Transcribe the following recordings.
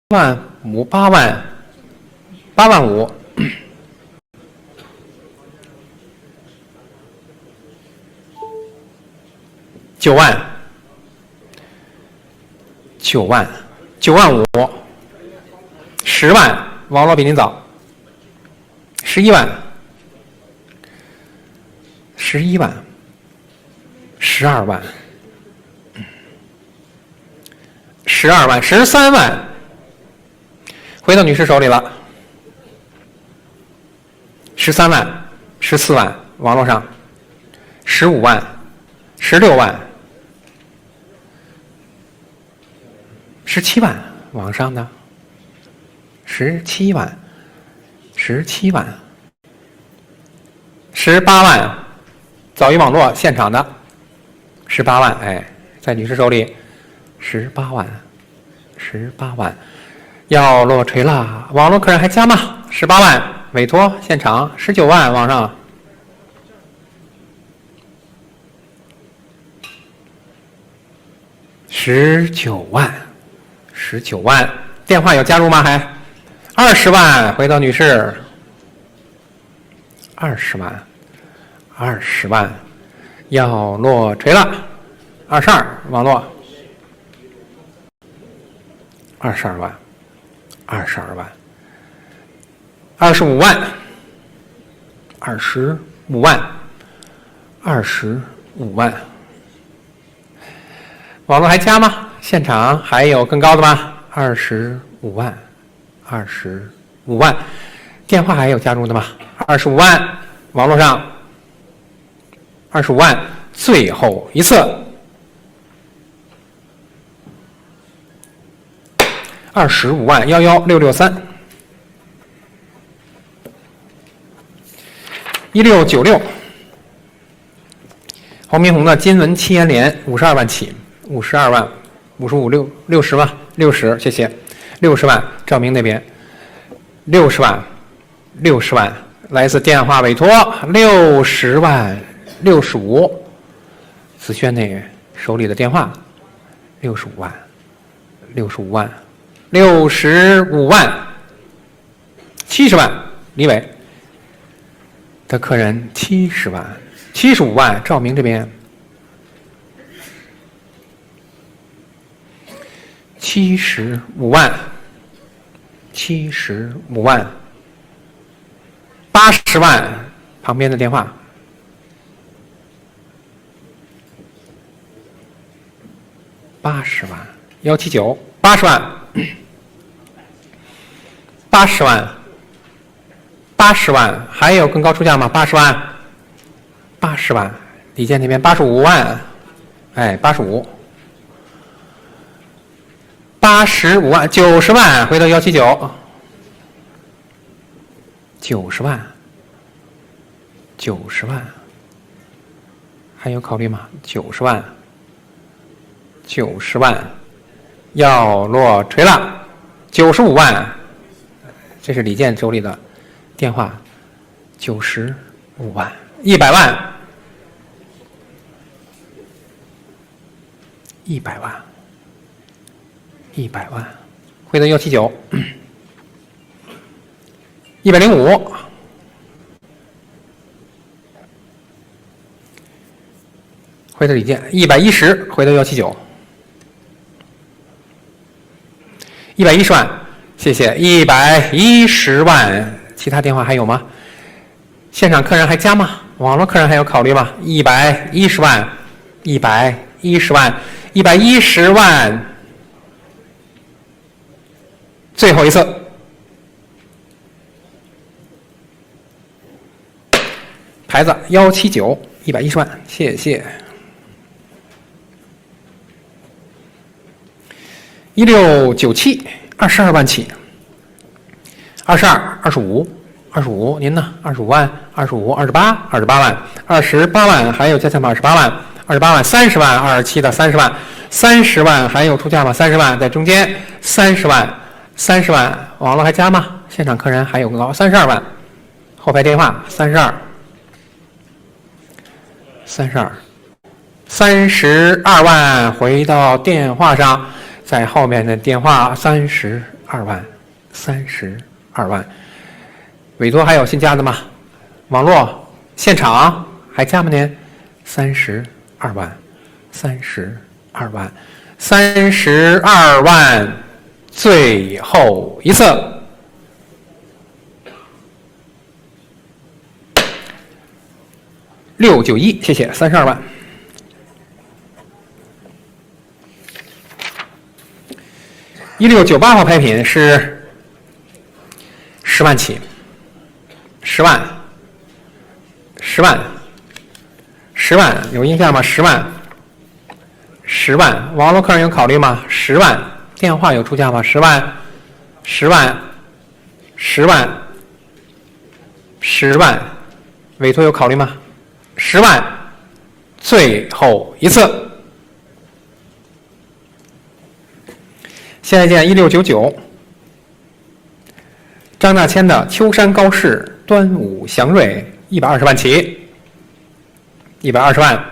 5，8万，8万5。9万，9万，9万5。10万，网络比您早。11万，11万，12万，12万，13万，回到女士手里了。13万，14万，网络上。15万，16万，17万，网上的。17万，17万，18万，早于网络现场的18万，哎，在女士手里18万，18万，要落锤了，网络客人还加吗？18万，委托现场19万，网上19万，19万，电话有加入吗？还20万，回到女士，20万，20万，要落锤了，22，网络，22万，22万，25万，25万，25万，网络还加吗？现场还有更高的吗？25万。25万，电话还有加入的吗？25万，网络上25万，最后一次25万11663 1696，黄明红的金纹7元联52万起，52万55 60万60，谢谢。60万，赵明那边60万，60万，来自电话委托60万65，子轩那手里的电话65万，65万，65万，70万，李伟的客人70万，75万，赵明这边75万，75万，80万，旁边的电话，80万179，80万，80万，80万，还有更高出价吗？80万，80万，李健那边85万，哎，85。85万，90万，回到179，90万，90万，还有考虑吗？90万，90万，要落锤了，95万，这是李健手里的电话，95万，100万，100万。100万，回到179，105，回到李健，110，回到179，110万，谢谢，110万，其他电话还有吗？现场客人还加吗？网络客人还有考虑吗？110万，110万，110万。最后一次，牌子179，110万，谢谢。1697，22万起，22、25，您呢？25万，25、28万，28万，还有加价码28万，28万，30万，27的30万，30万，还有出价吗？30万在中间，30万。30万，网络还加吗？现场客人还有更高，32万，后排电话32万，回到电话上，在后面的电话32万，32万。委托还有新加的吗？网络现场还加吗您？32万，32万，32万，最后一次。691，谢谢，32万。1698号拍品是10万起，10万，10万，10万，有印象吗？10万，10万，网络客人有考虑吗？10万，电话有出价吗？10万，10万，10万，10万，委托有考虑吗？10万，最后一次。下一件1699，张大千的秋山高士端午祥瑞120万起，120万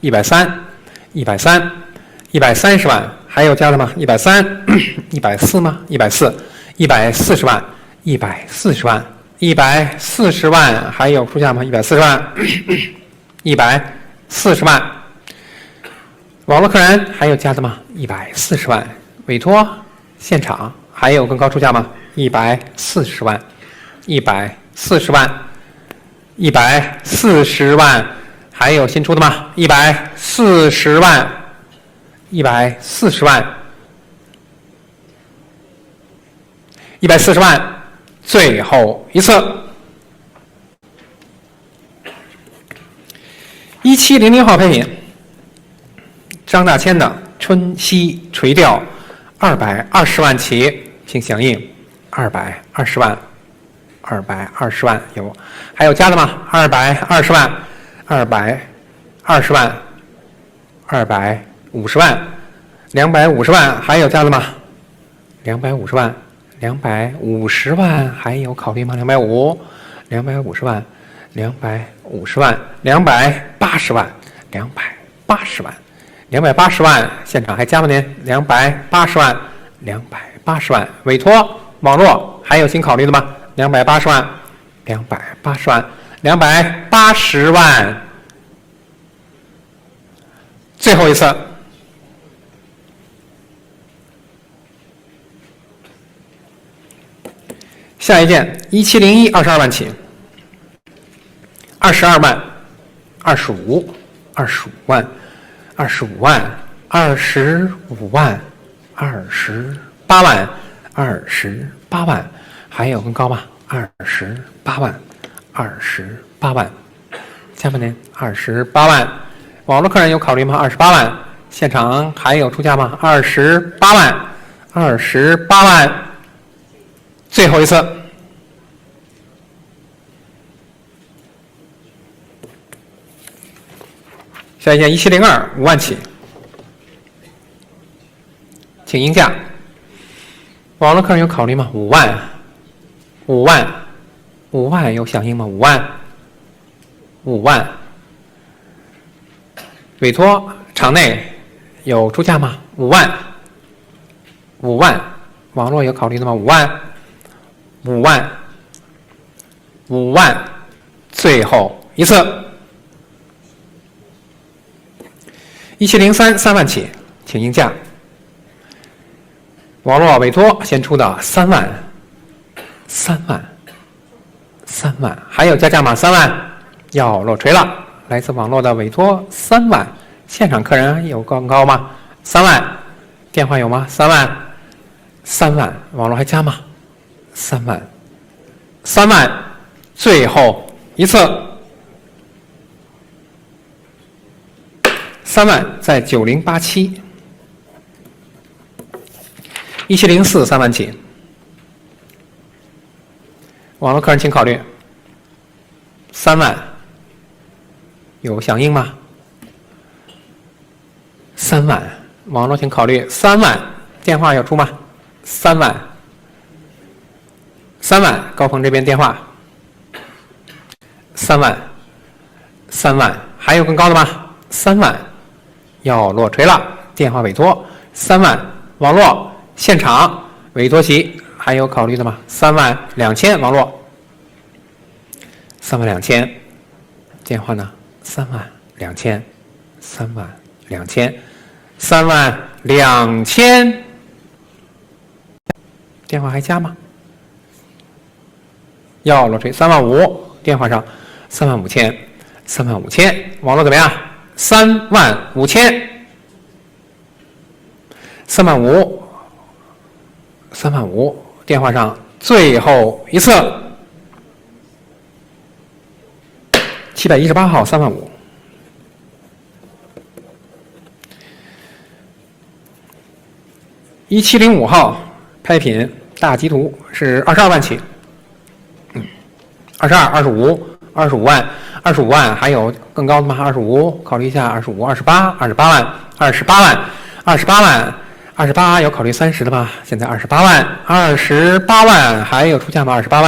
，130，130万，还有加的吗？130，140吗？140，140万，140万，140万，还有出价吗？140万，140万，网络客人还有加的吗？140万，委托现场还有更高出价吗？140万，140万，140万，还有新出的吗？140万，140万，140万，最后一次。1700号拍品，张大千的春熙垂钓220万起，请响应。220万，220万有，还有加的吗？220万，220万，250万，250万，还有加的吗？250万，250万，还有考虑吗？250万，250万，280万，280万。280万，现场还加吗您？280万，280万，委托网络还有新考虑的吗？280万，280万，280万，最后一次。下一件1701 22万起，22万，25万。25万，25万，28万，28万，还有更高吗？28万，28万，加吗您？28万，网络客人有考虑吗？28万，现场还有出价吗？28万，28万，最后一次。下一件1702 5万起，请应价。网络客人有考虑吗？5万有响应吗？5万，委托场内有出价吗？5万，网络有考虑的吗？5万，最后一次。1703 3万起，请应价。网络委托先出的3万，还有加价码3万，要落锤了。来自网络的委托3万，现场客人有更高吗？3万，电话有吗？3万，网络还加吗？3万，最后一次。3万在9087。1704 3万起，网络客人请考虑。3万，有响应吗？3万，网络请考虑。3万，电话有出吗？3万，高鹏这边电话。3万，还有更高的吗？3万。要落锤了，电话委托3万，网络现场委托席还有考虑的吗？32000，网络32000，电话呢？32000，32000，32000，电话还加吗？要落锤35000，电话上35000，35000，网络怎么样？35000，35000，电话上最后一次，718号35000。1705号拍品大吉图是22万起，22、25万，25万还有更高的吗？25，考虑一下，25、28万，28万，28有考虑30的吗？现在28万还有出价吗？28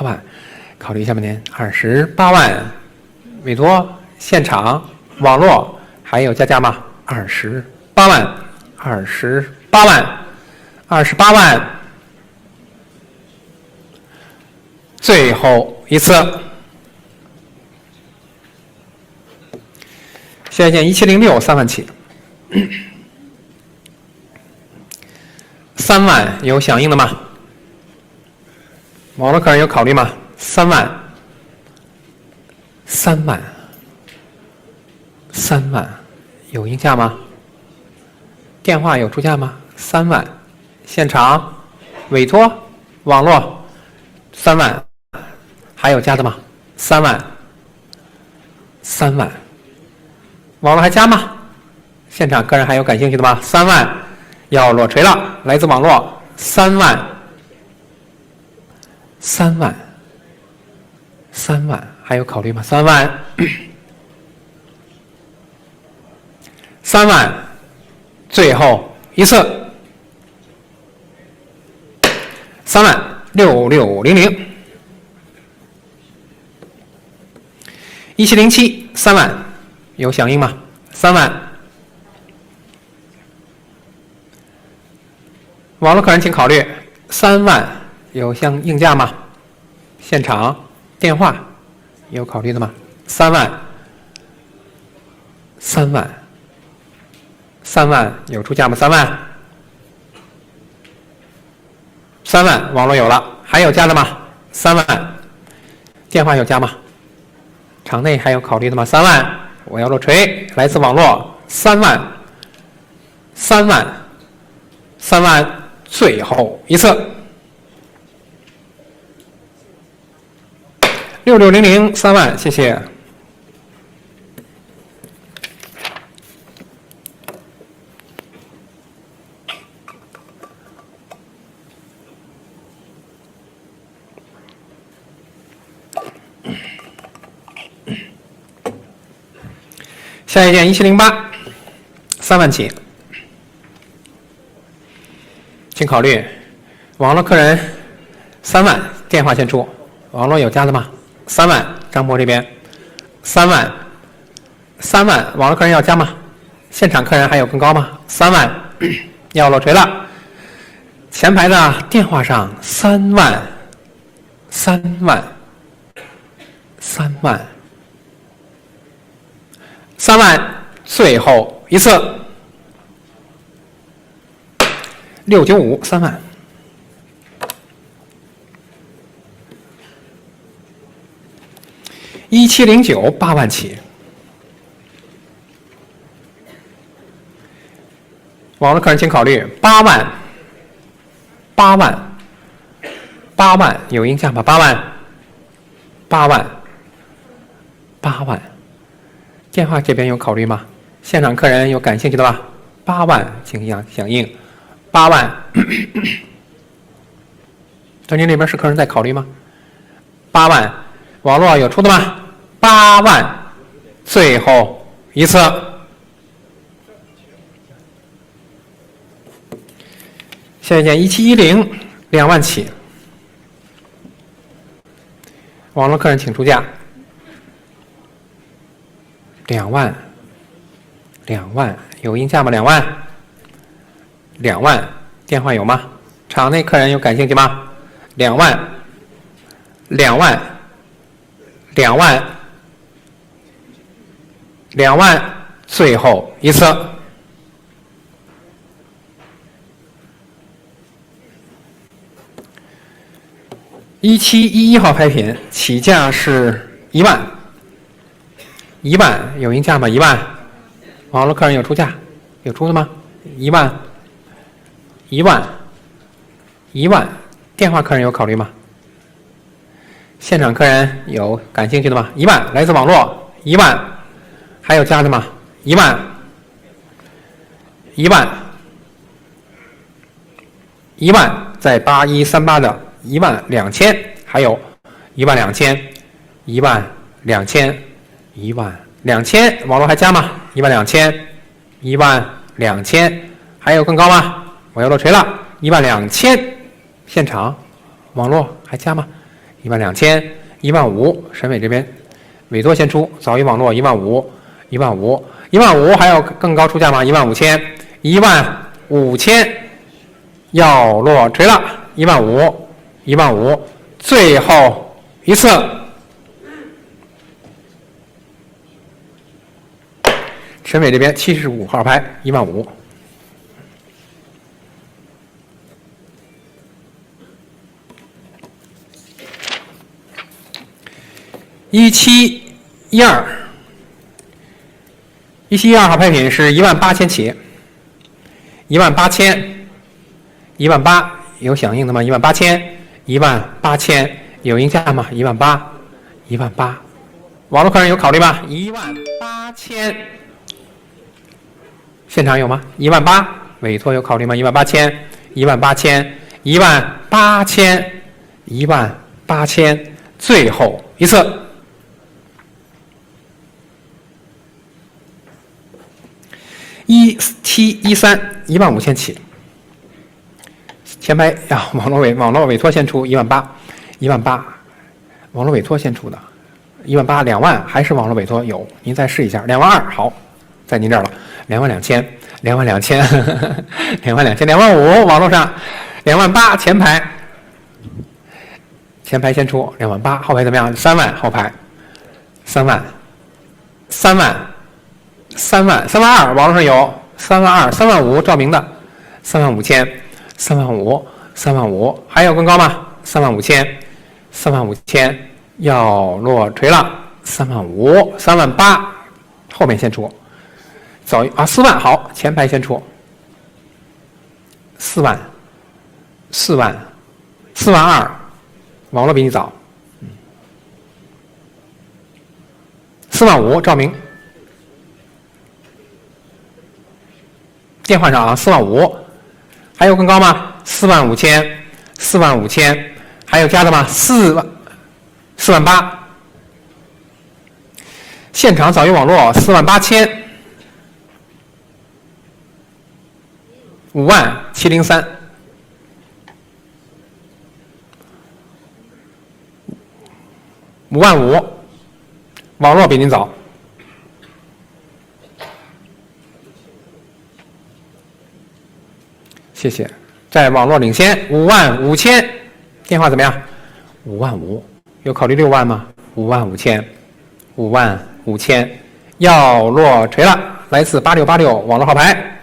万，考虑一下吧您，28万，委托现场网络还有加价吗？28万，最后一次。下一件1706 3万起，3万有响应的吗？网络客人有考虑吗？3万，有应价吗？电话有出价吗？3万，现场委托网络3万，还有加的吗？3万，网络还加吗？现场客人还有感兴趣的吗？3万，要落锤了，来自网络3万，还有考虑吗？3万，最后一次，36600。1707 3万，有响应吗？3万，网络客人请考虑，3万有相应价吗？现场电话有考虑的吗？3万，有出价吗？3万，网络有了，还有加的吗？3万，电话有加吗？场内还有考虑的吗？3万，我要落锤，来自网络3万，最后一次，6600 3万，谢谢。下一件1708 3万起，请考虑网络客人3万，电话先出，网络有加的吗？3万，张博这边3万，网络客人要加吗？现场客人还有更高吗？3万，要落锤了，前排的电话上3万，最后一次，695 3万。1709 8万起，网络客人请考虑8万，有应价吗？8万，电话这边有考虑吗？现场客人有感兴趣的吧？8万，请响应，8万。张经理这边是客人在考虑吗？8万，网络有出的吗？8万，最后一次。下一件1710 2万起，网络客人请出价。2万，有应价吗？2万，电话有吗？场内客人有感兴趣吗？2万，2万，2万，2万，最后一次。1711号拍品起价是1万，1万有应价吗？1万，网络客人有出价，有出的吗？1万，1万，1万，电话客人有考虑吗？现场客人有感兴趣的吗？1万，来自网络，1万，还有加的吗？1万，1万，1万，在8138的12000，还有12000，12000，12000，网络还加吗？12000，12000，还有更高吗？我要落锤了，12000，现场，网络还加吗？12000，15000，沈伟这边委托先出，早于网络15000，15000，15000，还有更高出价吗？15000，15000，要落锤了，15000，15000，最后一次。沈伟这边75号拍15000。1712号拍品是18000起，18000，18000，有响应的吗？18000，18000，有应价吗？18000，18000，网络客人有考虑吗？18000，现场有吗？18000，委托有考虑吗？18000，18000，18000，18000，最后一次。1713，15000起，前排呀，网络委托先出18000，18000，网络委托先出的18000，2万还是网络委托有？您再试一下，22000，好，在您这儿了，22000，22000，22000，25000，网络上28000，前排先出28000，后排怎么样？3万后排，3万，32000，网络上有32000，35000照明的35000，35000，还有更高吗？35000，35000，要落锤了，35000，38000，后面先出，早4万，好，前排先出4万，42000，网络比你早，45000照明。电话上45000，还有更高吗？45000，45000，还有加的吗？48000，现场早于网络48000，5万703，5万5，网络比您早。谢谢，在网络领先55000，电话怎么样？55000，有考虑6万吗？55000，55000，要落锤了，来自8686，网络号牌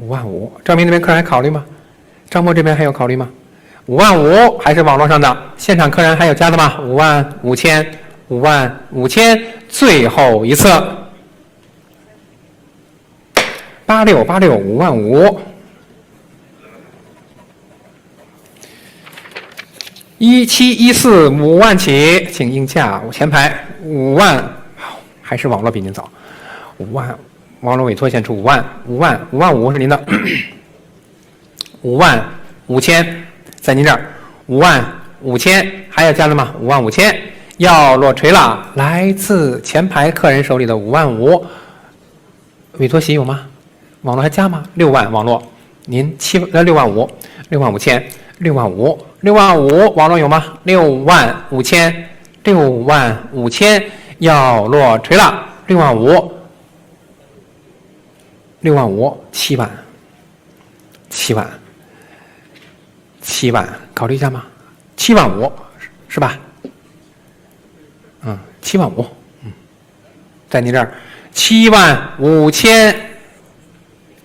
55000，赵明这边客人还考虑吗？张默这边还有考虑吗？55000还是网络上的，现场客人还有加的吗？55000，55000，最后一次。8686，55000。1714，5万起，请应价，前排5万，还是网络比您早，5万，网络委托先出5万，55000是您的，55000，在您这儿55000，还有加的吗？55000，要落锤了，来自前排客人手里的55000，委托席有吗？网络还加吗？6万网络，您65000，65000，65000，网络有吗？65000，65000，要落锤了，65000，7万。7万，7万，考虑一下吗？7万5是吧？7万5，在你这儿7万5千，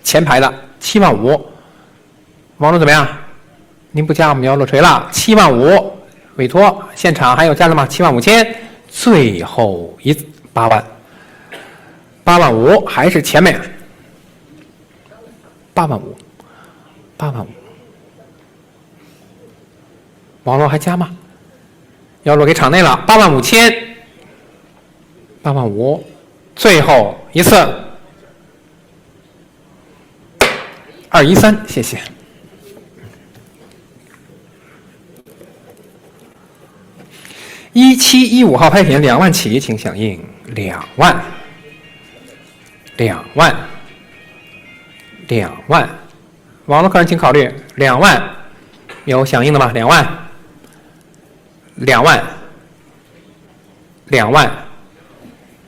前排的7万5，网络怎么样？您不加我们要落锤了。7万5，委托现场还有加的吗？7万5千，最后8万，8万5还是前面，8万5，8万5，网络还加吗？要落给场内了，8万5千，8万5，最后一次213，谢谢。1715号拍品2万起，请响应2万，2万，2万，网络客人请考虑2万，有响应的吗？2万，2万，2万，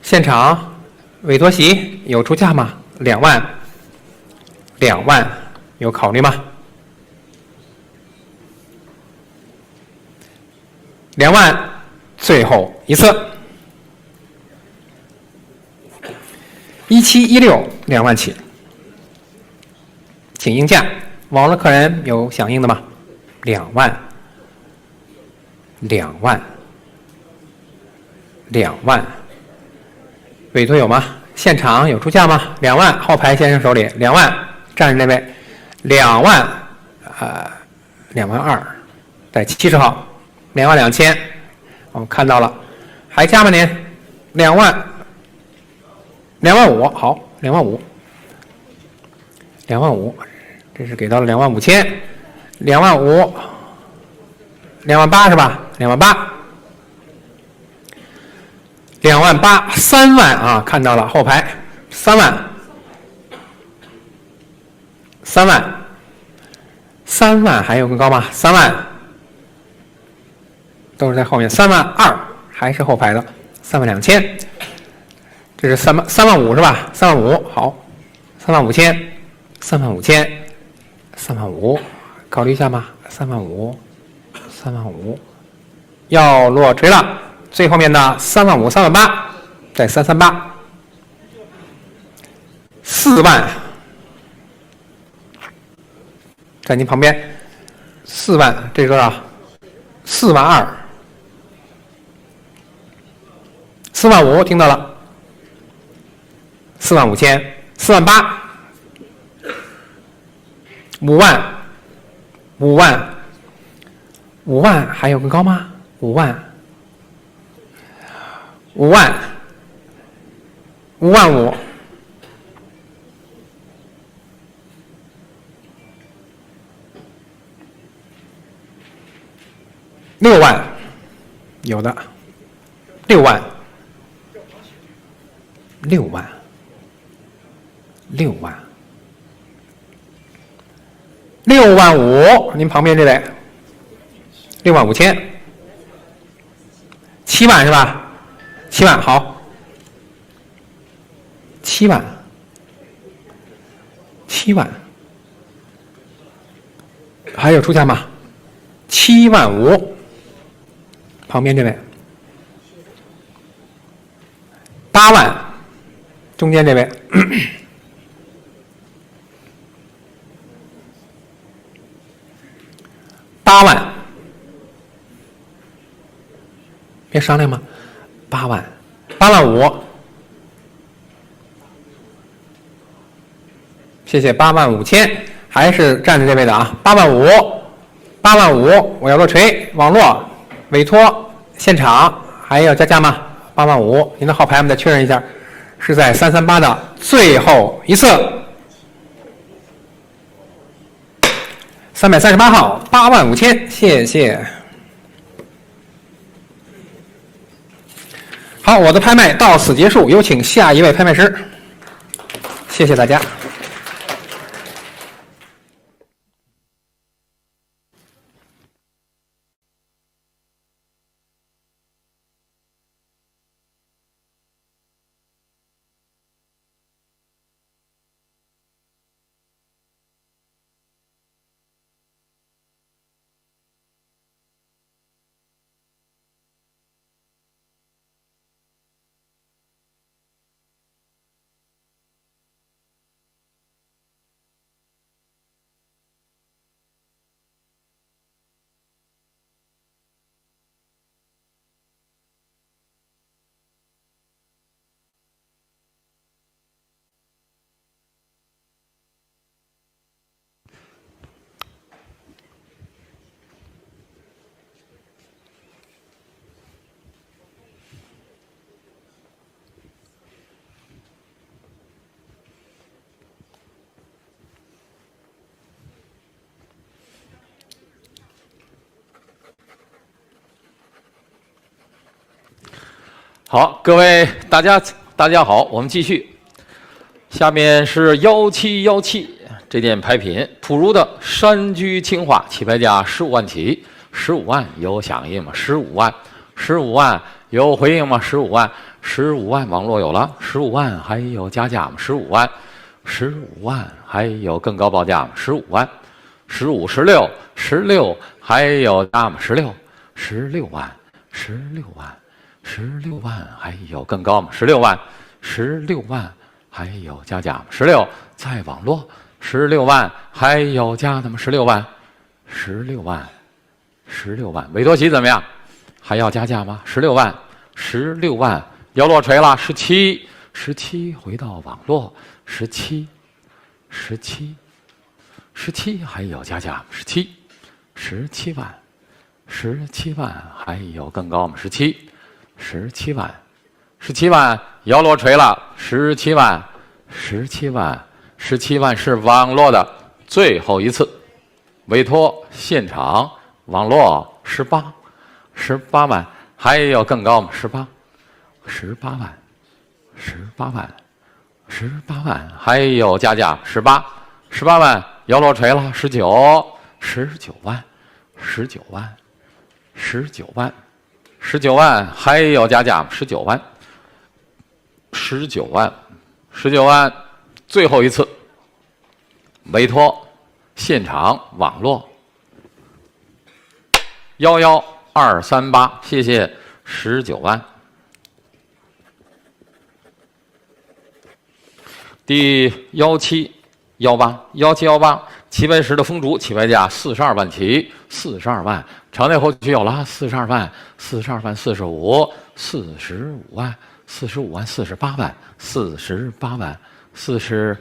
现场委托席有出价吗？2万，2万，有考虑吗？2万，最后一次，1716 2万起，请应价。网络客人有响应的吗？2万，2万，2万，委托有吗？现场有出价吗？2万，后排先生手里2万，站着那位2万，2万2，在70号2万2千，我们看到了，还加吗您？2万，2万5，好，2万5，2万5，这是给到了2万5千，2万5，2万8是吧？2万8，2万8，3万啊，看到了后排3万，3万，3万还有更高吗？3万，都是在后面，3万2还是后排的，3万2千，这是3万5是吧？3万5，好，3万5千，3万5千，3万5，考虑一下吗？3万5，3万5，要落锤了，最后面的3万5，3万8，在338，4万，在您旁边，4万，这是多少？4万2，4万5，听到了，4万5千，4万8，5万，5万，5万，还有更高吗？5万，5万，5万5。6万，有的，6万，6万，6万，6万5，您旁边这位，6万5千，7万是吧？7万，好，7万，7万，还有出价吗？7万5。旁边这位8万，中间这位8万，别商量吗？8万，8万5，谢谢，8万5千，还是站着这位的啊，8万5，8万5，我要落锤，网络。委托现场还要加价吗？8万5，您的号牌我们再确认一下，是在338的最后一次，338号8万5千，谢谢。好，我的拍卖到此结束，有请下一位拍卖师，谢谢大家。好，各位大家好，我们继续。下面是1717这件牌品，普如的山居青花，起拍价15万起，15万有响应吗？15万，15万有回应吗？15万，15万网络有了，15万还有加价吗？15万，15万还有更高报价吗？15万，15、16还有加吗？16万，16万，16万还有更高吗？16万，16万。还有加价吗？16，在网络16万，还有加的吗？16万，16万，16万，委托席怎么样？还要加价吗？16万，16万，要落锤了，17回到网络，17还有加价吗？17万，17万，还有更高吗？17万。17万要落锤了，17万是网络的最后一次，委托现场网络18万，还有更高吗？18万，还有加价18万要落锤了，19万，还有加价19万，最后一次，委托现场网络11238，谢谢19万。第1718棋牌室的风烛，起拍价42万起，42万，场内后续有了42万，45万，45万，48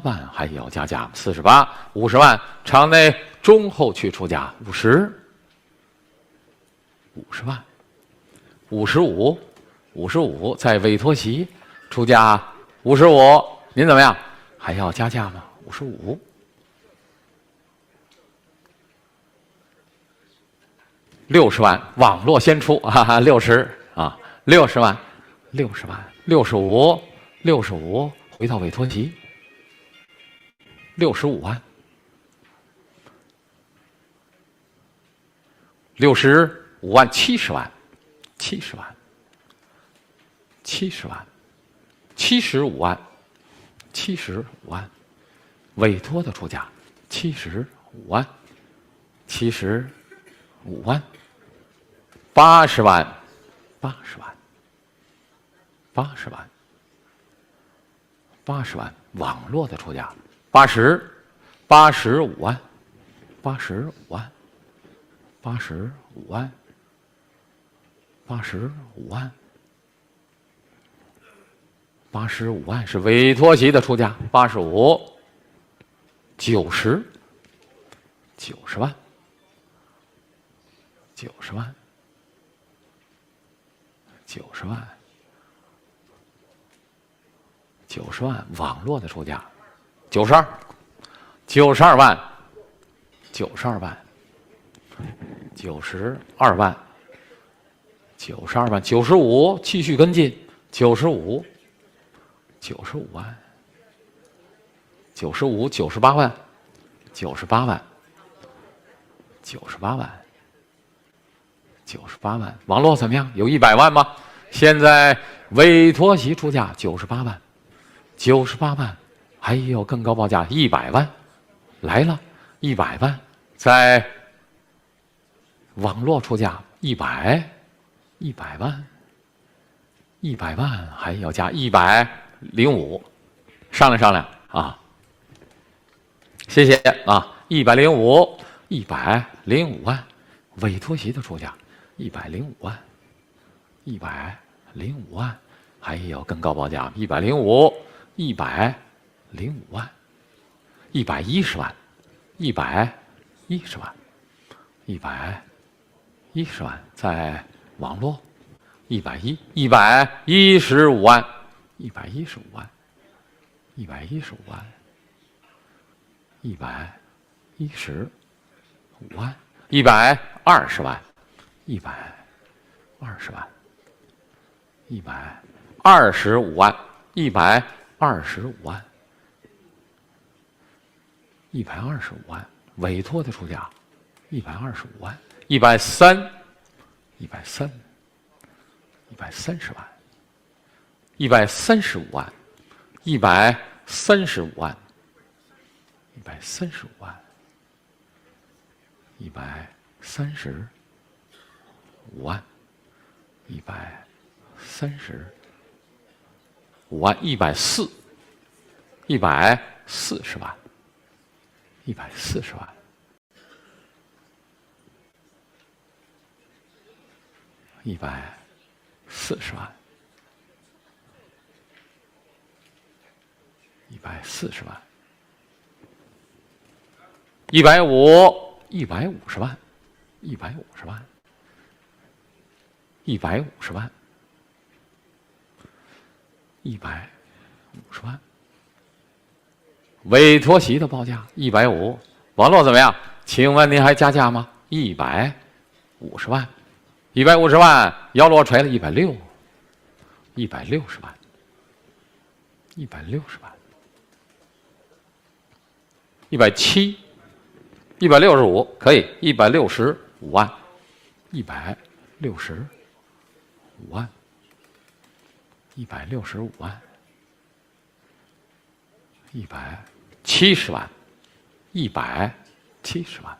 万，还有加价48、50万，场内中后区出价50万，55，在委托席出价55，您怎么样？还要加价吗？55。60万，网络先出，60啊，60万，65，回到委托席，65万，65万，70万，75万，委托的出价75万，75万。80万，网络的出价85万，85万是委托席的出价85，90万，90万，网络的出价92万，92万，95，继续跟进95万，98万，98万，网络怎么样？有100万吗？现在委托席出价98万，还有更高报价100万，来了100万，在网络出价100万，还要加105，商量啊！谢谢啊，105万，委托席的出价105万，还有更高报价105万，110万，110万，在网络115万，120万，120万，120万，120万，120万125万，125万，125万，委托的出价125万，130万，135万，135万，135万，135万，135万，140万，140万，140万，140万，150万，150万，150万，150万，委托席的报价150，网络怎么样？请问您还加价吗？150万，150万，摇落锤了160，160万，160万，170， 165可以，165万，165万，165万，170万，170万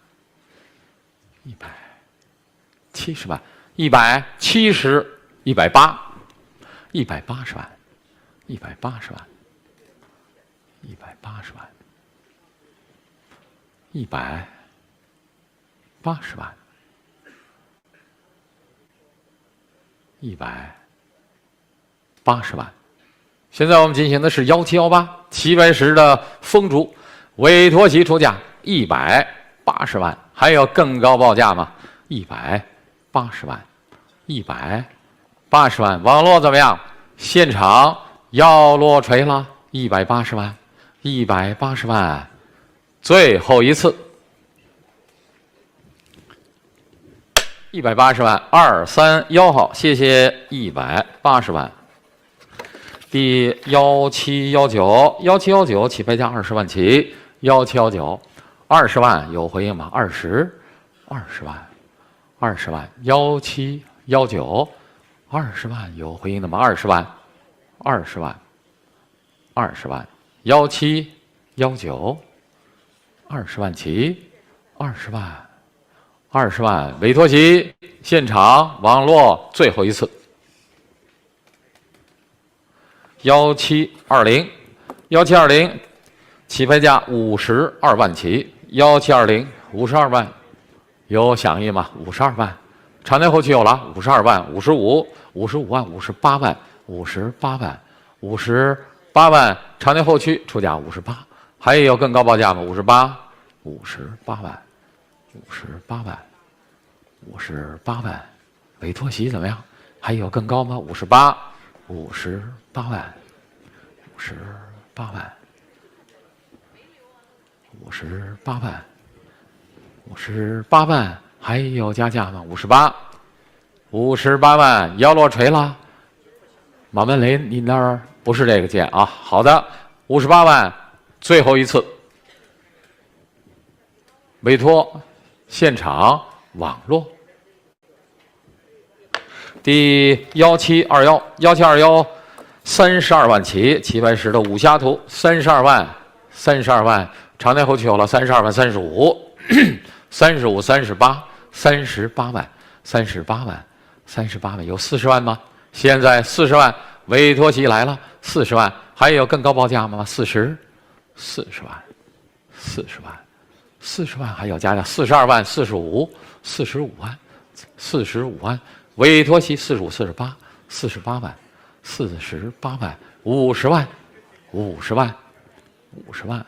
，170万，170，180，180万，180万，180万，180万，180万。现在我们进行的是1718齐白石的风烛，委托席出价180万，还有更高报价吗？180万，180万，网络怎么样？现场要落锤了180万，180万，最后一次180万，231号，谢谢180万。第1719起拍价20万起，1719，20万有回应吗？20万，1719，20万有回应的吗？20万，1719，20万起，20万，委托席，现场网络最后一次。1720，起拍价52万起，1720，52万，有响应吗？52万，场内后期有了52万，55万，58万，58万，场内后期出价58，还有更高报价吗？58万，委托席怎么样？还有更高吗？58万，58万，还有加价吗？58万，要落锤了。马文雷，你那儿不是这个键啊？好的，58万，最后一次，委托现场网络。第1721， 32万起，齐白石的武侠图32万，场内后期有了32万，35， 38万，有40万吗？现在40万，委托席来了，40万，还有更高报价吗？40万，还有加价42万，45万，委托席48万，48万，50万，52万，55万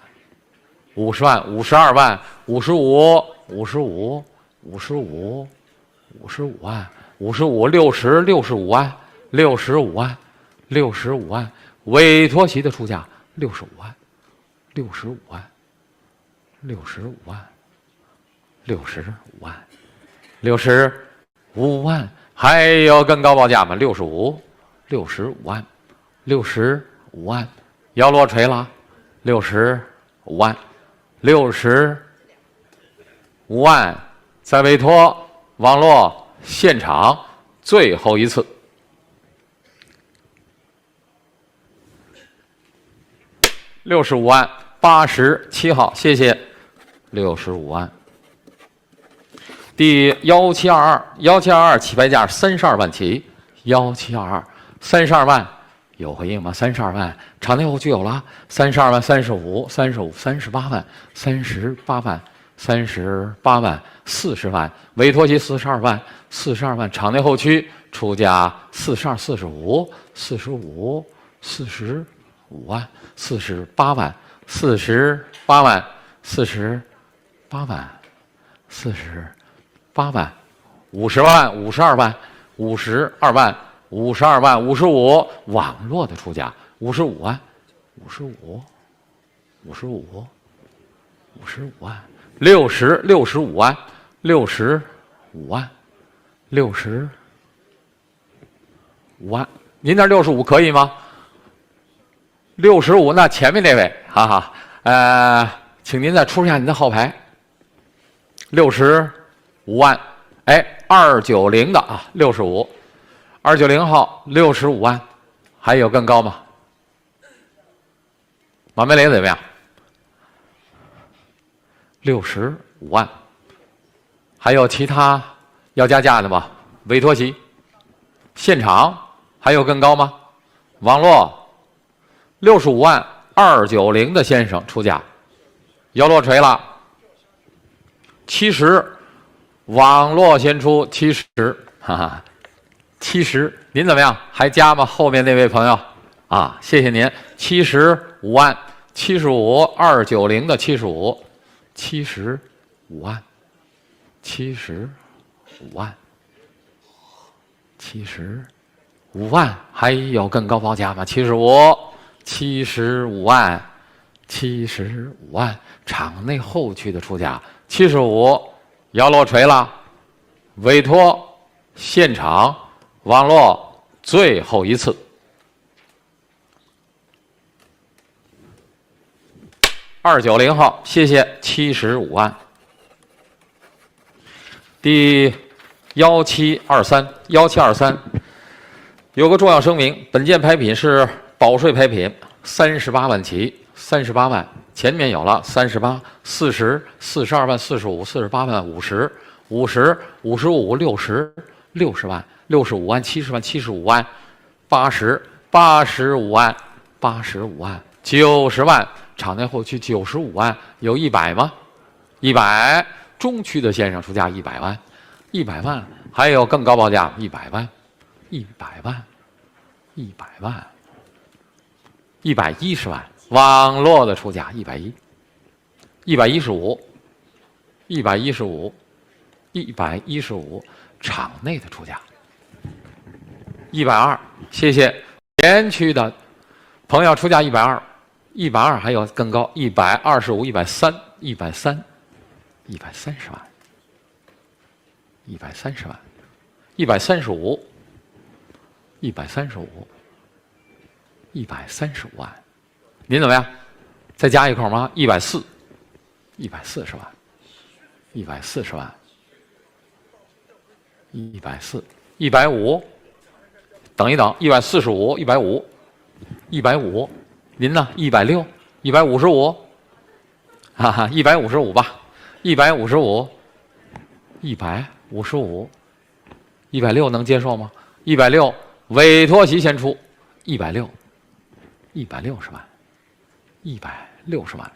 ，55万，55，60，65万，65万，委托席的出价65万，65万，还有更高报价吗？65 65万，65万，要落锤了，65万，65万，再委托网络现场最后一次。65万87号，谢谢。65万。第1722起拍价32万起，172232万有回应吗？32万，场内后就有了。32万，38万，38万，38万，40万，委托期42万，42万，场内后区出价42、45万，48万，48万，48万，48万，50万，52万，52万，52万，55，网络的出价55万，55万，65万，65万，65万，您那65可以吗？65，那前面这位，哈哈，请您再出示一下您的号牌。65万，哎，290的啊，65，290号65万，还有更高吗？马梅雷怎么样？65万，还有其他要加价的吗？委托期，现场还有更高吗？网络65万290的先生出价，要落锤了。70，网络先出70，哈哈，70，您怎么样？还加吗？后面那位朋友啊，谢谢您。75万，75，290的75，75万，75万，75万，还有更高报价吗？75万，75万，场内后区的出价75，要落锤了。委托现场网络最后一次。290号，谢谢，75万。第1723，有个重要声明，本件拍品是保税拍品，38万起，38万，前面有了38、40、42万、45、48万、50、55、60、60万、65万、70万、75万、80、85万、85万、90万，场内后区95万，有100吗？100，中区的先生出价100万，100万，还有更高报价100万，100万，100万，110万，网络的出价110，115，场内的出价120，谢谢。前区的朋友出价120，120还有更高，125、130、130万，130万，135、135万，您怎么样？再加一口吗？140，140万，140万，140，150，等一等，145、150，150，您呢？160，155，哈哈，155吧，155，160能接受吗？160，委托期先出，160，160万，160万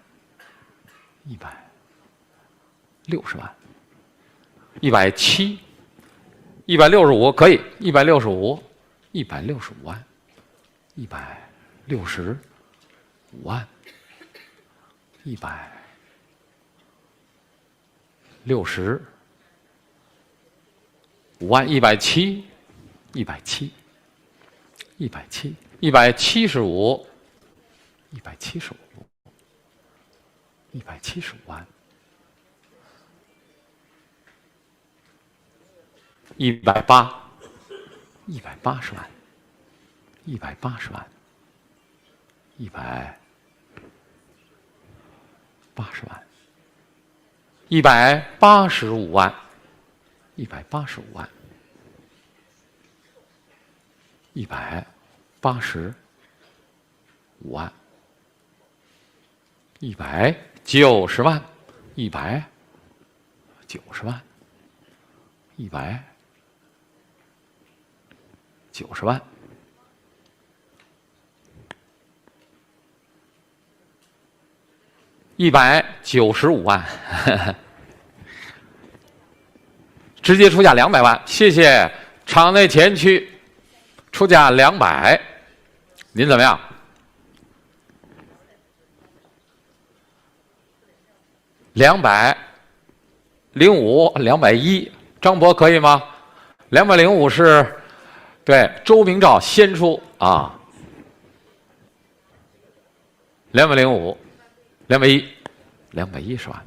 ，160万，170，165可以，165，165万，165万，165万，175，175万，180，180万180万，180万，185万，185万，185万，190万，190万，190万，195万，直接出价200万，谢谢。场内前区出价200，您怎么样？205、210，张博可以吗？205是，对，周明照先出啊。205、210万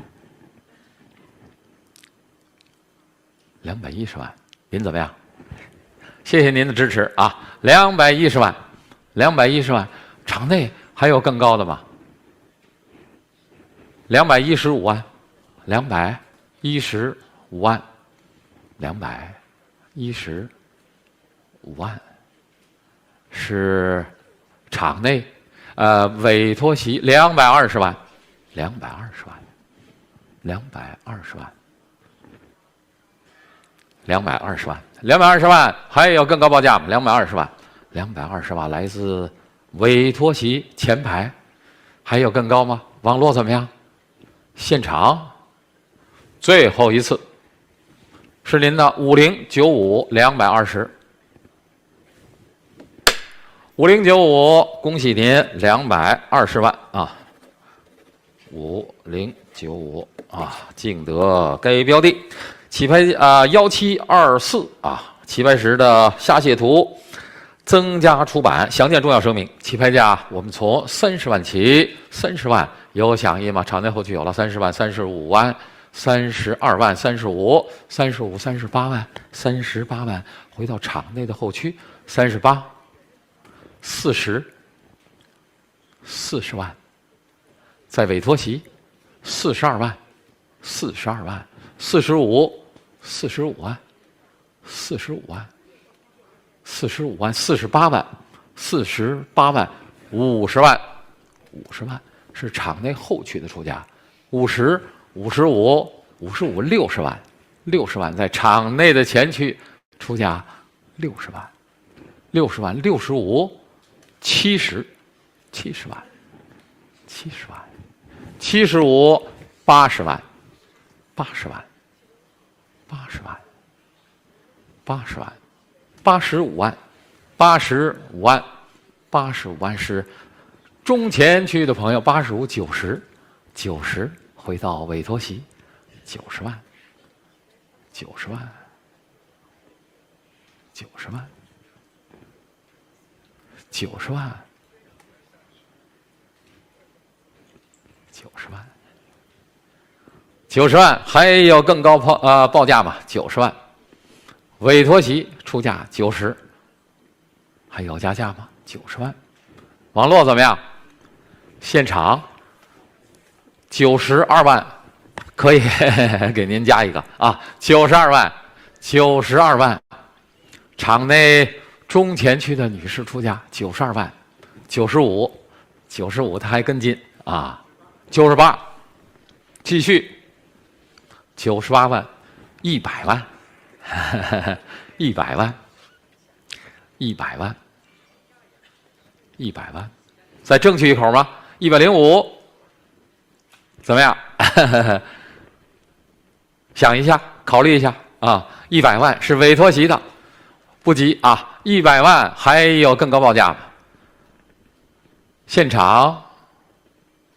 ，210万，您怎么样？谢谢您的支持啊！210万，210万，场内还有更高的吗？215万，215万，215万，是场内委托席220万，220万，220万，还有更高报价吗？220万，220万来自委托席前排，还有更高吗？网络怎么样？现场最后一次是您的5095，220。5095，恭喜您220万啊！5095啊，竞得该标的。起拍1724啊，起拍时的下卸图增加出版，详见重要声明。起拍价我们从30万起，30万有响应吗？场内后续有了30万、35万、32万、35、38万、38万，回到场内的后区38、40万，在委托席42万、45、45万、48万、50万，是场内后区的出价，50、55、60万，在场内的前区出价60万、65、70万、75、80万、85万是中前区的朋友，85、90回到委托席，90万。90万，还有更高报价吗？90万，委托席出价90，还有加价吗？90万，网络怎么样？现场92万，可以给您加一个啊，92万，场内中前区的女士出价92万，95，她还跟进啊，98，继续。98万，100万，100万，在正区一口吗？105，怎么样？想一下，考虑一下啊！100万是委托席的，不急啊！100万还有更高报价吗？现场，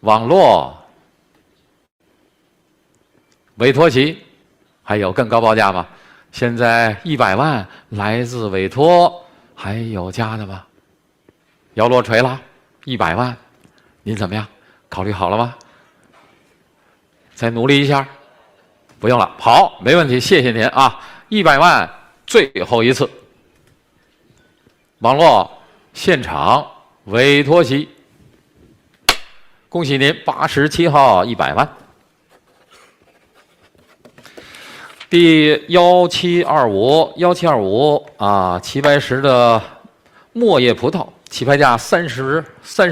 网络。委托席还有更高报价吗？现在100万来自委托，还有加的吗？要落锤了，100万，您怎么样？考虑好了吗？再努力一下，不用了，好，没问题，谢谢您啊！100万，最后一次，网络现场委托席，恭喜您87号100万。第1725啊，齐白石的墨叶葡萄，起拍价30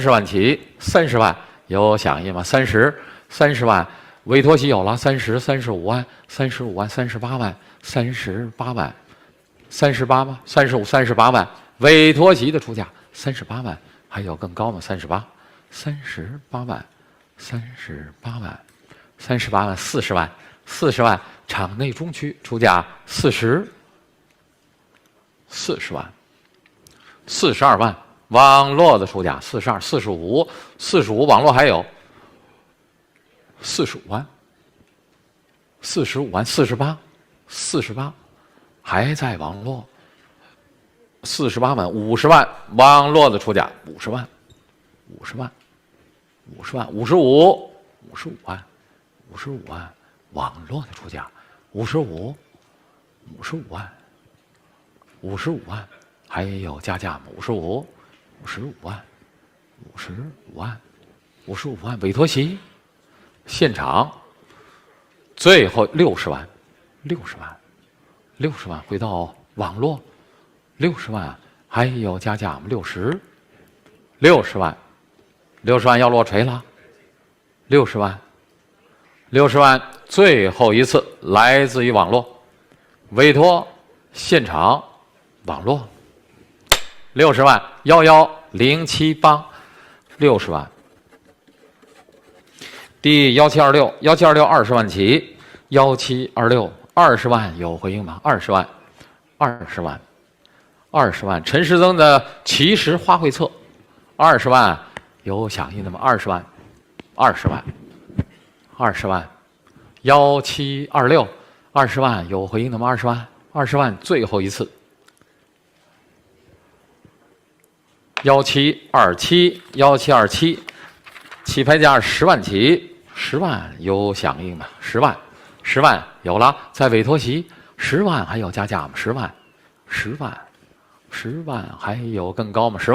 万起，30万有响应吗？30万，委托席有了30、35万、35万、38万、38万、38万、35、38万，委托席的出价38万，还有更高吗？38万、38万、40万、40万。场内中区出价40万，42万，网络的出价42、45，网络还有45万，45万，48，还在网络48万，50万，网络的出价50万，55万，网络的出价55万，还有加价吗？55万，委托席，现场最后60万，回到网络，60万，还有加价吗？60万要落锤了，60万，最后一次来自于网络，委托现场网络，60万11078，60万。第1726 20万起，1726 20万有回应吗？20万，陈世增的奇石花卉册，20万有响应的吗？20万，1726 20万有回应的吗？20万，最后一次。1727，起拍价10万起，10万有响应吗？10万有了，在委托席10万还有加价吗？10万还有更高吗？10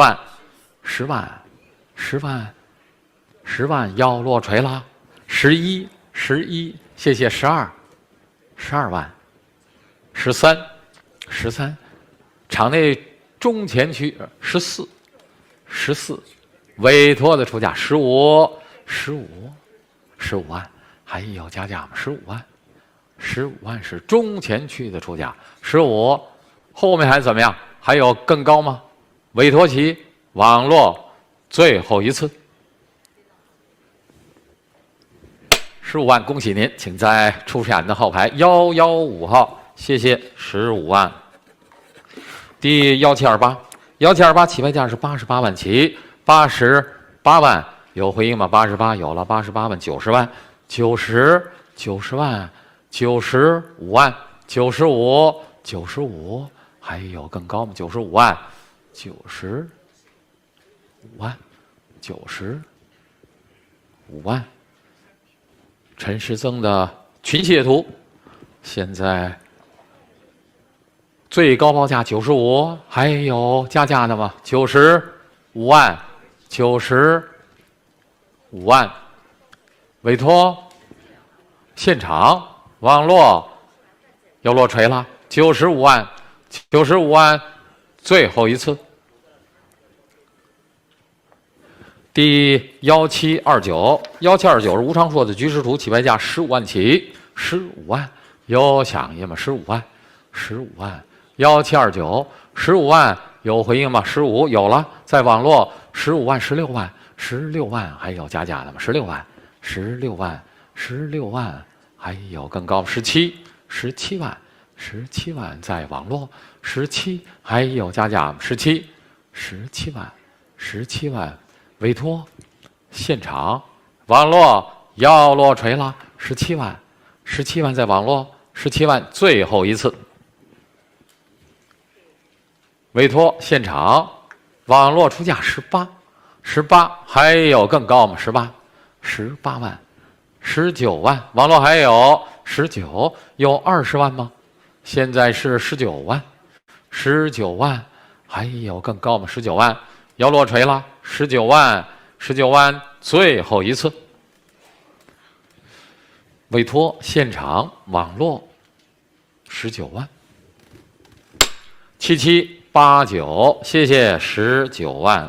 万要落锤了，11，谢谢12万，13，场内中前区14，委托的出价15万，还有加价吗？15万是中前区的出价，15，后面还怎么样？还有更高吗？委托席网络最后一次，15万，恭喜您，请在出产的号牌115号，谢谢，15万。第1728起拍价是88万起，88万有回应吗？88有了，88万，90万，90万，95万，95，还有更高吗？95万，95万。陈世增的群蟹图，现在最高报价95，还有加价的吗？95万，委托现场网络要落锤了，95万，最后一次。第1729是吴长硕的居士图，起拍价15万起，15万有响应吗？15万，1729 15万有回应吗？15有了，在网络16万，16万还有加价的吗？16万，还有更高17万在网络，17还有加价吗？17万。委托现场网络要落锤了，17万在网络，17万最后一次。委托现场网络出价18，还有更高吗？18万，19万，网络还有19，有20万吗？现在是19万，还有更高吗？19万摇落锤了，19万，19万，最后一次。委托现场网络19万，7789，谢谢19万。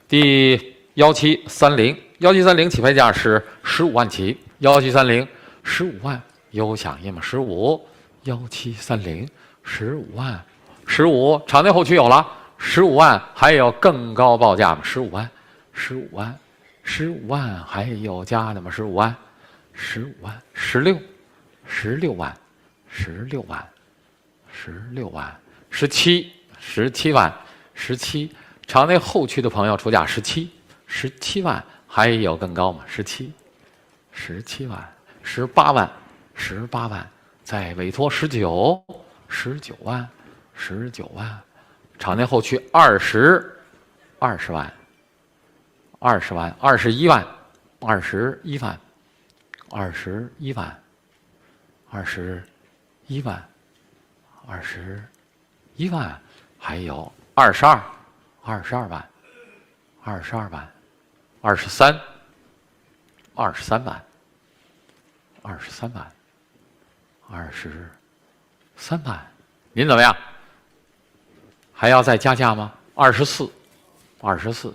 第1730，1730起拍价是15万起，1730，15万，有响应吗？15，1730，15万，15，场内后区有了，15万，还有更高报价吗？15万，15万。15万，还有加的吗？15万，15万，16万，16万，16万，17万，17，场内后区的朋友出价17万，还有更高吗？17万，18万，18万，再委托19万，19万，场内后区20万。21万，21万，21万，21万，21万，还有22万，23万，23万，23万，您怎么样？还要再加价吗？24万，25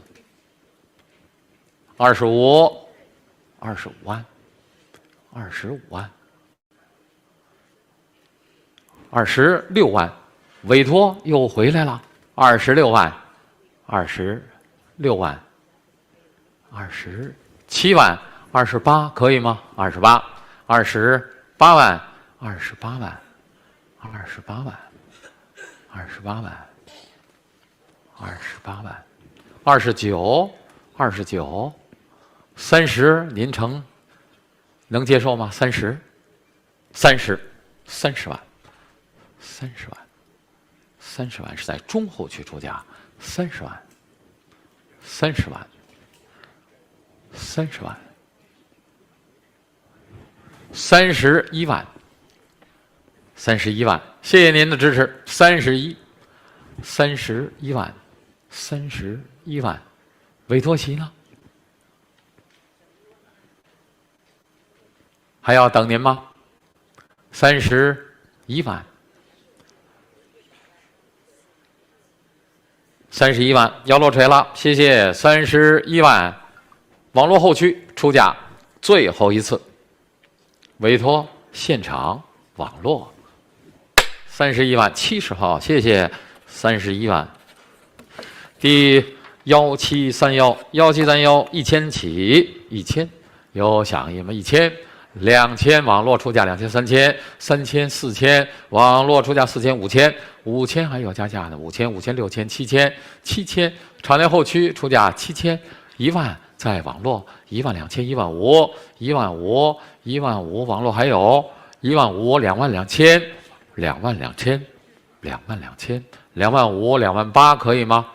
万，26万，委托又回来了，26万，27万，28可以吗？28万，28万，29，30，您能接受吗？30万，30万是在中后区出价，30万，31万，谢谢您的支持，31万，委托席呢？还要等您吗？31万，31万，要落锤了，谢谢，31万，网络后区出价最后一次，委托现场网络31万，70号，谢谢，31万。第1731，1731，1000起，1000有响应吗？1000，2000，网络出价2000，3000，3000，4000，网络出价4000，5000，5000还有加价的，5000，5000，6000，7000，7000，场内后区出价7000，1万，在网络12000，15000，15000，15000，网络还有15000，22000，22000，22000，25000，28000可以吗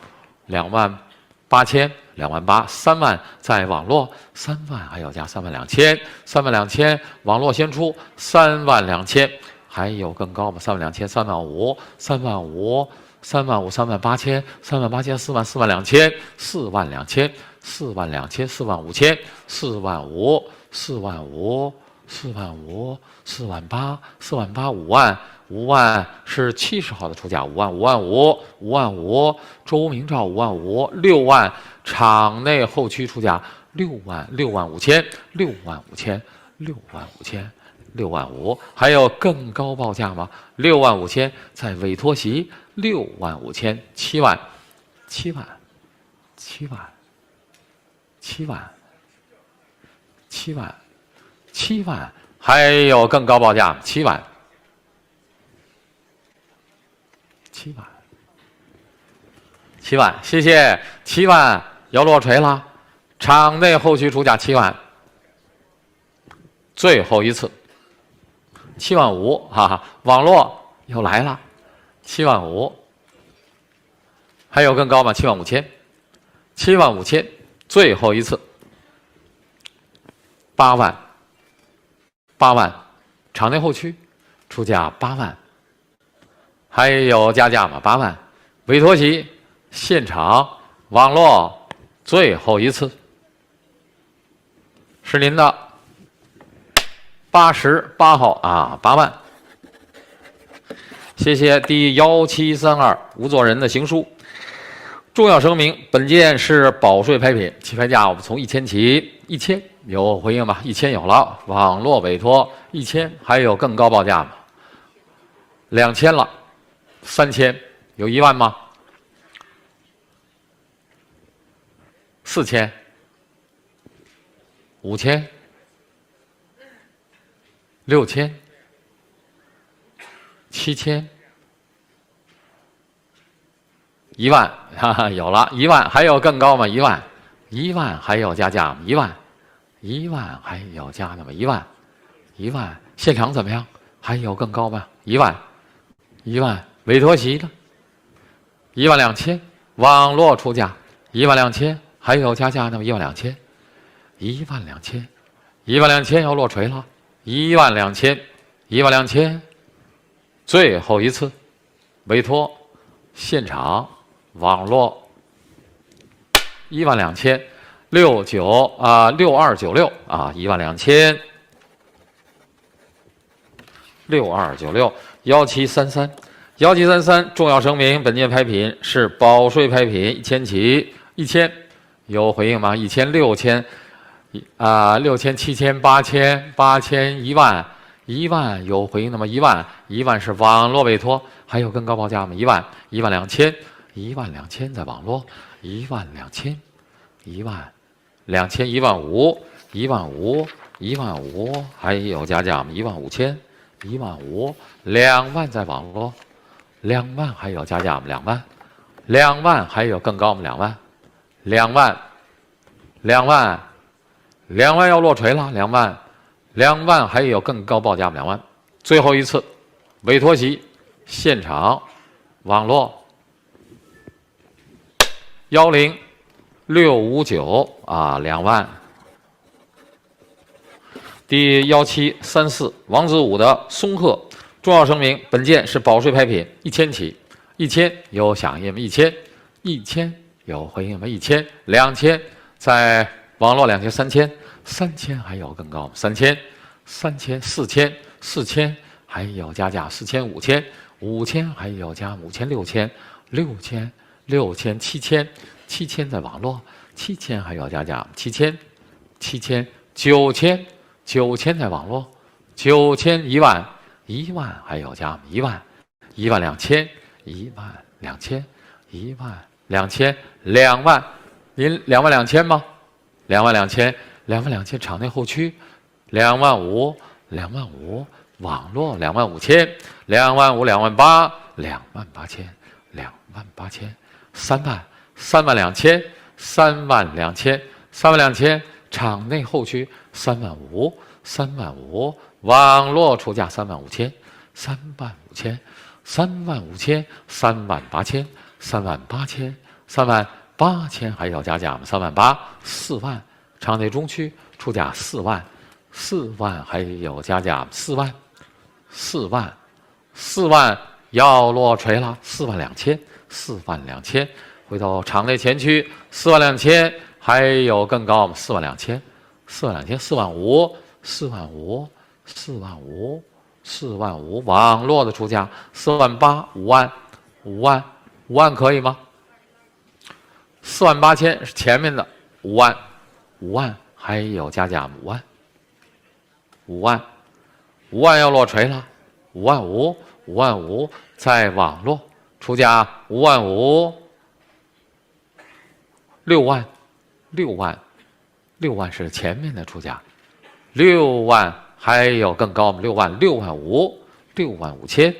？28000，28000，3万，在网络3万，还有加32000，32000，网络先出32000，还有更高吗？35000，35000，42000，42000，4万2000，4万2000，4万5，4万8，4万8，5万，5万是70号的出价，5万，5万5，5万5，周明照5万5，6万，场内后区出价6万，65000，65000，65000，65000，65000，还有更高报价吗？65000，在委托席65000，7万，7万，7万，7万，7万，7万，还有更高报价7万，7万，7万，谢谢，7万要落锤了，场内后区出价7万，最后一次7万5，哈哈，网络又来了，7万5，还有更高吗？7万5000，7万5000，最后一次8万，8万，场内后区出价8万，还有加价吗？8万，委托席现场网络最后一次，是您的88号啊，8万。谢谢第1732吴作人的行书。重要声明：本件是保税拍品，起拍价我们从1000起，1000有回应吗？1000有了，网络委托1000，还有更高报价吗？2000了，3000有1万吗？4000、5000、6000、7000、1万，哈哈，有了1万，还有更高吗？1万，1万还有加价吗？1万，1万还有加的吗？1万，1万，现场怎么样？还有更高吗？1万，1万，委托席的12000，网络出价12000，还有加价的吗？12000，12000， 12000要落锤了，12000， 12000，最后一次，委托现场网络12000， 6296啊，12000， 6296 1733 1733。重要声明：本件拍品是保税拍品，1000起，1000有回应吗？1000、60006000、7000、8000、1万，1万有回应的吗？1万，1万是网络委托，还有更高报价吗？1万，12000， 12000在网络，12000， 12000， 15000， 15000， 15000，还有加价吗？15000， 15000， 2万在网络，2万还有加价吗？2万，2万还有更高吗？2万，2万，2万，2万要落锤了，2万，2万还有更高报价吗？2万，最后一次，委托席现场网络10659啊，2万。第1734王子武的松鹤。重要声明：本件是保税拍品，1000起，1000有响应吗？1000， 1000有回应吗？1000， 2000在网络，2000、3000、3000还有更高吗？3000、3000、4000、4000还有加价，4000、5000、5000还有加5000、6000、6000、6000、7000、7000在网络，7000还有加价，7000、7000、9000、9000在网络，9000、1万。1万还有加1万，12000， 12000， 12000， 2万，您22000吗？22000， 22000场内后区，25000， 25000网络25000， 25000， 28000， 28000， 28000， 3万，32000， 32000， 32000场内后区35000， 35000。网络出价35000， 35000， 35000， 38000， 38000， 38000还要加价吗？38000， 4万，场内中区出价4万，4万还有加价4万，4万，4万要落锤了，42000， 42000，回头场内前区42000，还有更高吗？42000， 42000， 45000， 45000。45000， 45000，网络的出价48000， 5万，5万，5万可以吗？48000是前面的5万，5万还有加价5万，5万，5万要落锤了，55000， 55000在网络出价55000， 6万，6万，6万是前面的出价，6万。还有更高吗？6万，6万5， 6万5000，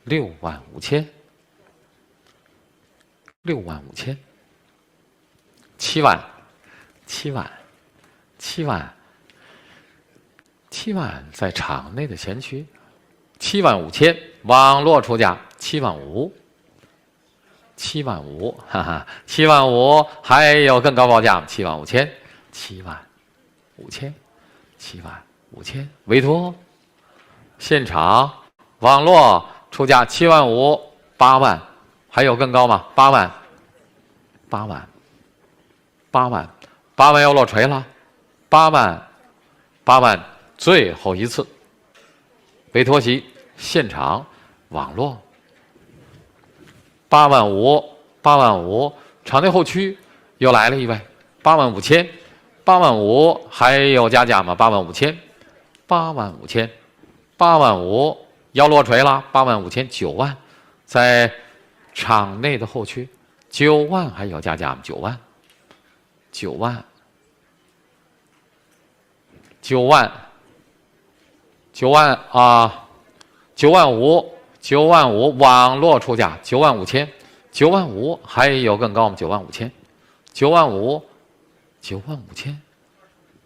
6万5000， 6万5000， 7万，7万，7万，7万在场内的前区，7万5000，网络出价7万5， 7万5，哈哈，7万5，还有更高报价吗？7万5000， 7万5000， 7万5000，委托现场网络出价7万5， 8万，还有更高吗？8万， 8万，8万，8万要落锤了，8万，8万，最后一次，委托席现场网络8万5，8万5，场内后区又来了一位8万5千，8万5，还有加价吗？8万5千，8万5千，8万5要落锤了，8万5千，9万，在场内的后区9万，还有加价吗？9万，9万，9万，9万啊，9万5，9万5，网络出价9万5千，9万5，还有更高吗？9万5千，9万5，9万5千，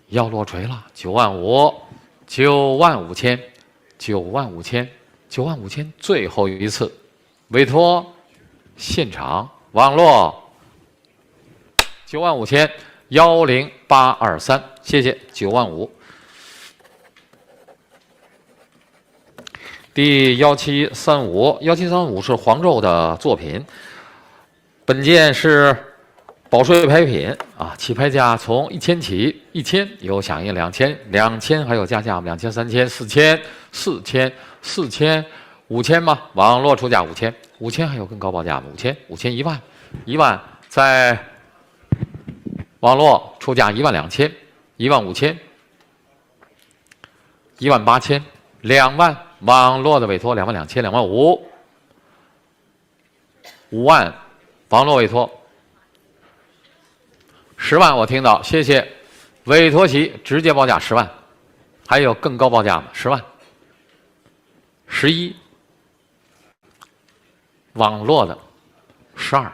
要落锤了，9万5，9万5千，9万5千，9万5千，最后一次，委托现场网络9万5千，10823，谢谢9万5。第1735，1735是黄胄的作品，本件是保税牌品啊，起拍价从1000起，1000有响应2000，2000还有加价2000、3000、4000、5000吗？网络出价5000，5000还有更高报价吗？5000、1万，1万在网络出价12000、15000、18000、2万。网络的委托22000、2万5，5万，网络委托10万，我听到，谢谢。委托席直接报价10万，还有更高报价吗？10万，11，网络的12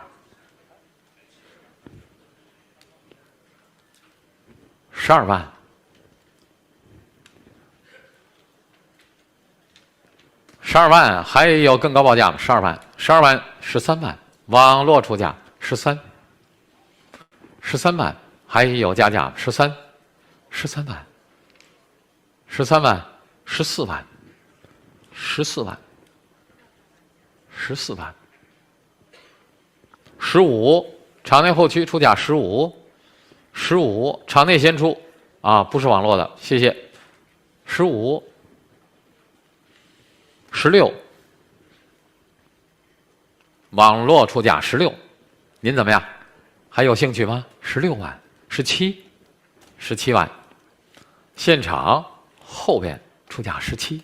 万。12万，还有更高报价吗？12万，12万，13万，网络出价13万，还有加价13万，13万，14万，14万，14万，15，场内后区出价15，场内先出啊，不是网络的，谢谢，15。16，网络出价16，您怎么样？还有兴趣吗？16万，17万，现场后边出价17，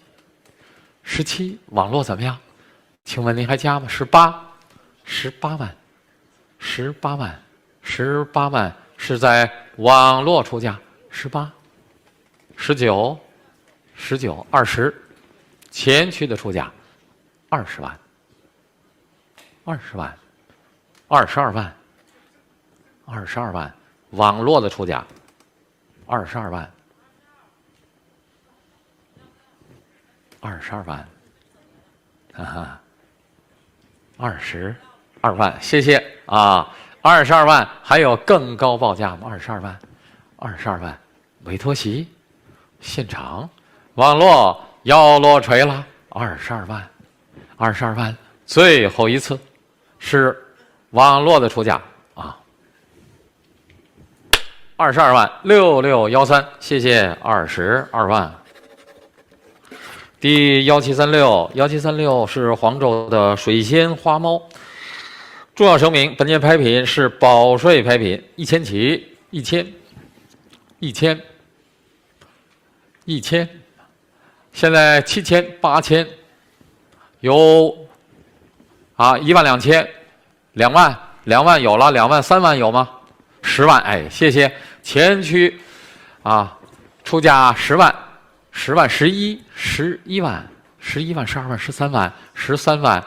网络怎么样？请问您还加吗？18万，18万是在网络出价18，19， 20。前区的出价20万，22万，网络的出价22万，22万，哈哈，22万，谢谢啊，22万，还有更高报价吗？22万，委托席，现场，网络。要落锤了，22万，最后一次是网络的出价啊，22万6613，谢谢22万。第1736是黄胄的水仙花猫。重要声明：本件拍品是保税拍品，1000起，1000。现在7000、8000，有啊12000、2万，2万有了，2万、3万有吗？10万，哎，谢谢。前区啊，出价10万，10万11万，11万、12万、13万、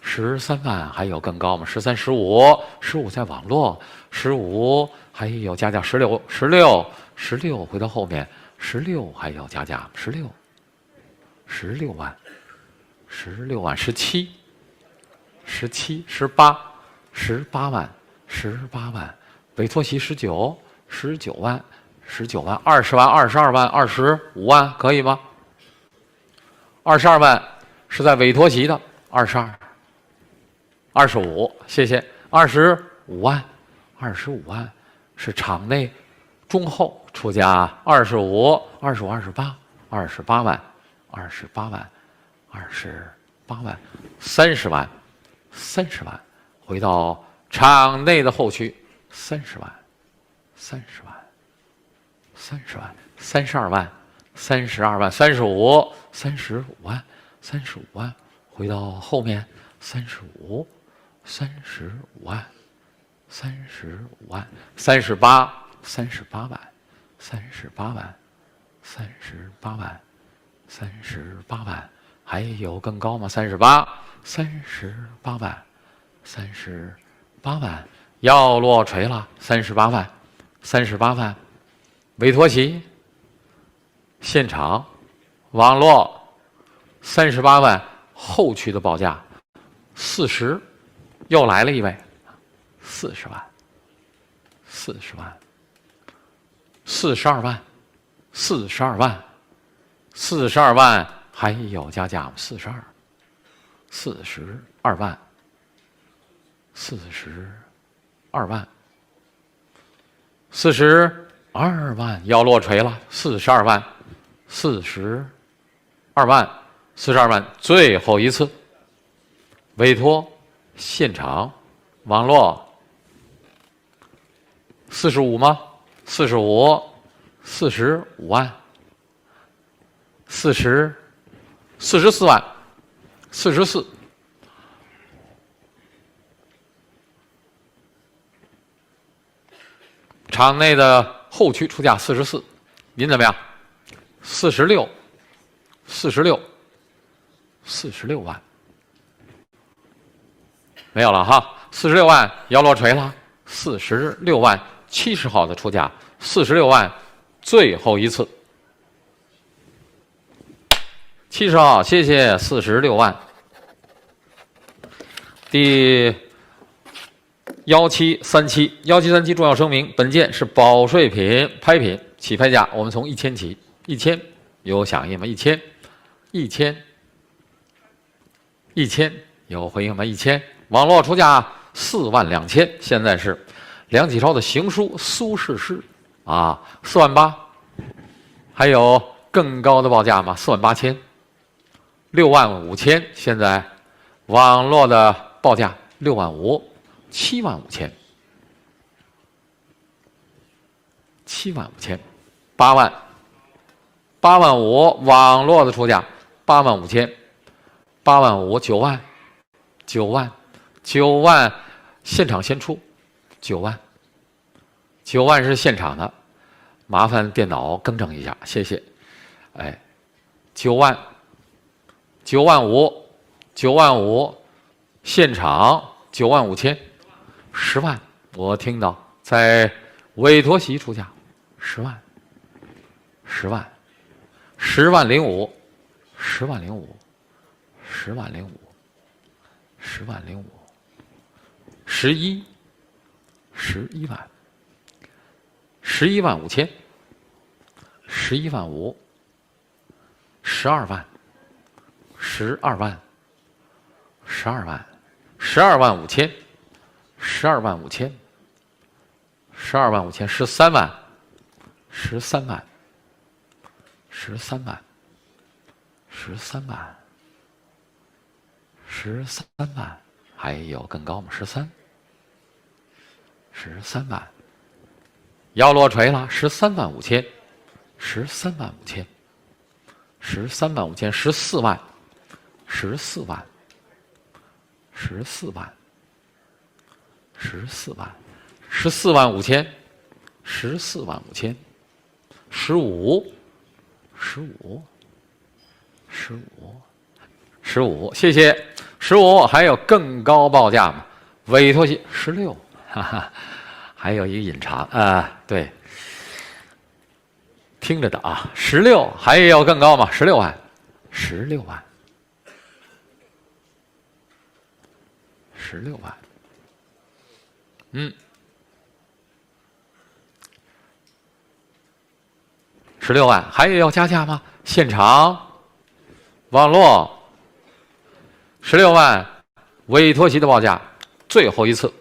13万，还有更高吗？13、15在网络，15还有加价16回到后面，16还有加价16万，17、18万，委托席19万，20万、22万、25万，可以吗？22万是在委托席的22、25，谢谢。25万， 25万，是场内中后出价25、25、28万，28万，28万，30万，30万，回到场内的后区，30万，30万，30万，32万，32万，35万，35万，回到后面35万，35万，38万，38万，38万，还有更高吗？38万，38万，要落锤了，38万，委托席，现场，网络，38万，后区的报价40，又来了一位，40万，42万，还有加价吗？42万，42万，要落锤了，42万，最后一次，委托，现场，网络，45吗？45万，44万，44。场内的后区出价44，您怎么样？46万，没有了哈，46万要落锤了，46万，70号的出价，46万，最后一次，70号，谢谢，46万。第1737重要声明：本件是保税品拍品，起拍价我们从1000起，1000有响应吗？1000有回应吗？1000，网络出价42000，现在是梁启超的行书苏轼诗啊，4万8，还有更高的报价吗？48000。6万5千，现在网络的报价6万5。7万5千，7万5千，8万5，网络的出价8万5千，8万5，9万，现场先出，9万是现场的，麻烦电脑更正一下，谢谢。哎，9万5，现场9万5千。10万，我听到在委托席出价10万，10万，10万05，11万，11万5千，11万5，12万，12万，12万5千。13万，13万，还有更高吗？13万，要落锤了，13万5千，14万，14万，14万5千，14万5千，15，谢谢，15，还有更高报价吗？委托席16，哈哈，还有一个隐藏啊，对，听着的啊，16，还有更高吗？16万，16万，16万。16万，还有要加价吗？现场，网络，16万，委托席的报价，最后一次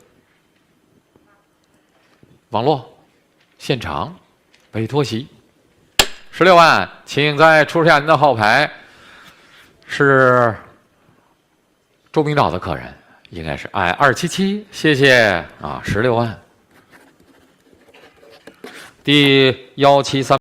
网络现场委托席16万，请再出示下您的号牌。是周明岛的客人，应该是277，谢谢啊，16万。第173。